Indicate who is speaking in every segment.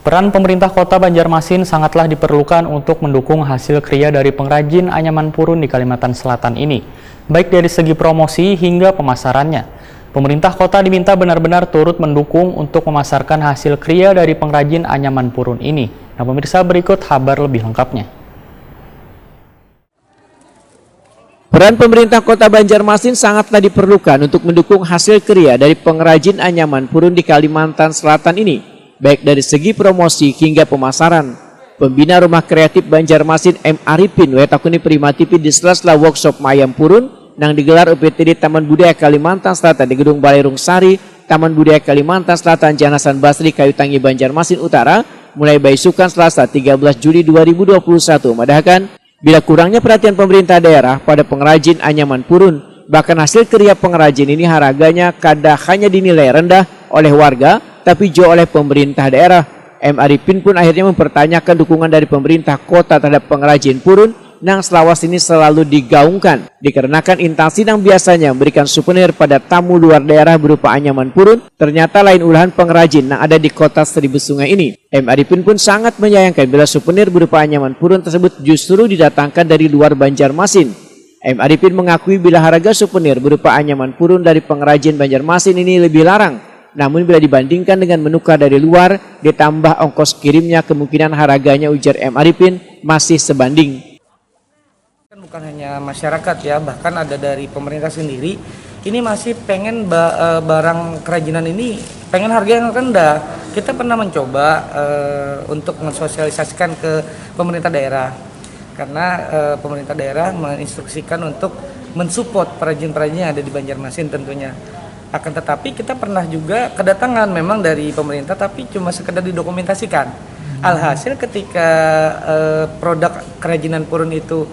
Speaker 1: Peran pemerintah Kota Banjarmasin sangatlah diperlukan untuk mendukung hasil kriya dari pengrajin anyaman purun di Kalimantan Selatan ini, baik dari segi promosi hingga pemasarannya. Pemerintah kota diminta benar-benar turut mendukung untuk memasarkan hasil kriya dari pengrajin anyaman purun ini. Nah, pemirsa, berikut kabar lebih lengkapnya.
Speaker 2: Peran pemerintah Kota Banjarmasin sangatlah diperlukan untuk mendukung hasil kriya dari pengrajin anyaman purun di Kalimantan Selatan ini, baik dari segi promosi hingga pemasaran. Pembina Rumah Kreatif Banjarmasin M. Arifin wetakuni primatipi di sela-sela workshop mayam purun nang digelar UPTD Taman Budaya Kalimantan Selatan di Gedung Balai Rungsari, Taman Budaya Kalimantan Selatan Jalan Hasan Basri, Kayutangi, Banjarmasin Utara, mulai baisukan Selasa 13 Juli 2021, madahkan bila kurangnya perhatian pemerintah daerah pada pengrajin anyaman purun, bahkan hasil kriya pengrajin ini harganya kadang hanya dinilai rendah oleh warga, tapi juga oleh pemerintah daerah. M. Arifin pun akhirnya mempertanyakan dukungan dari pemerintah kota terhadap pengrajin purun nang selawas ini selalu digaungkan, dikarenakan instansi yang biasanya memberikan souvenir pada tamu luar daerah berupa anyaman purun, ternyata lain ulahan pengrajin yang ada di kota Seribu Sungai ini. M. Arifin pun sangat menyayangkan bila souvenir berupa anyaman purun tersebut justru didatangkan dari luar Banjarmasin. M. Arifin mengakui bila harga souvenir berupa anyaman purun dari pengrajin Banjarmasin ini lebih larang, namun bila dibandingkan dengan menukar dari luar, ditambah ongkos kirimnya, kemungkinan harganya, ujar M. Arifin, masih sebanding.
Speaker 3: Bukan hanya masyarakat ya, bahkan ada dari pemerintah sendiri, ini masih pengen barang kerajinan ini, pengen harga yang rendah. Kita pernah mencoba untuk mensosialisasikan ke pemerintah daerah, karena pemerintah daerah menginstruksikan untuk mensupport perajin-perajin yang ada di Banjarmasin tentunya. Akan tetapi kita pernah juga kedatangan memang dari pemerintah, tapi cuma sekedar didokumentasikan. Alhasil ketika produk kerajinan purun itu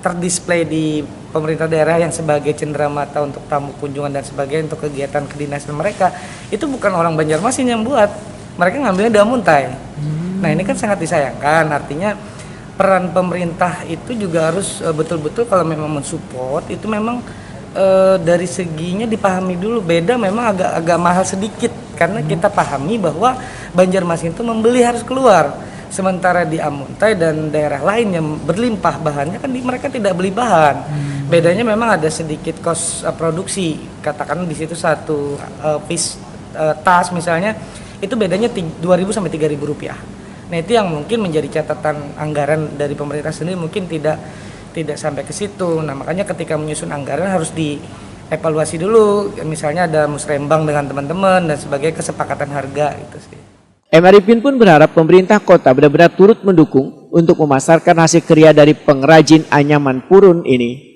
Speaker 3: terdisplay di pemerintah daerah yang sebagai cenderamata untuk tamu kunjungan dan sebagainya untuk kegiatan kedinasan mereka, itu bukan orang Banjarmasin yang buat, mereka ngambilnya Damuntai. Nah, ini kan sangat disayangkan. Artinya peran pemerintah itu juga harus betul-betul kalau memang mensupport itu memang dari seginya dipahami dulu. Beda memang agak mahal sedikit karena kita pahami bahwa Banjarmasin itu membeli harus keluar. Sementara di Amuntai dan daerah lain yang berlimpah bahannya kan mereka tidak beli bahan. Bedanya memang ada sedikit kos produksi. Katakan di situ satu piece tas misalnya itu bedanya 2.000 sampai 3.000 rupiah. Nah, itu yang mungkin menjadi catatan anggaran dari pemerintah sendiri, mungkin tidak sampai ke situ. Nah, makanya ketika menyusun anggaran harus dievaluasi dulu. Misalnya ada musrembang dengan teman-teman dan sebagai kesepakatan harga itu sih.
Speaker 2: M. Arifin pun berharap pemerintah kota benar-benar turut mendukung untuk memasarkan hasil kriya dari pengrajin anyaman purun ini.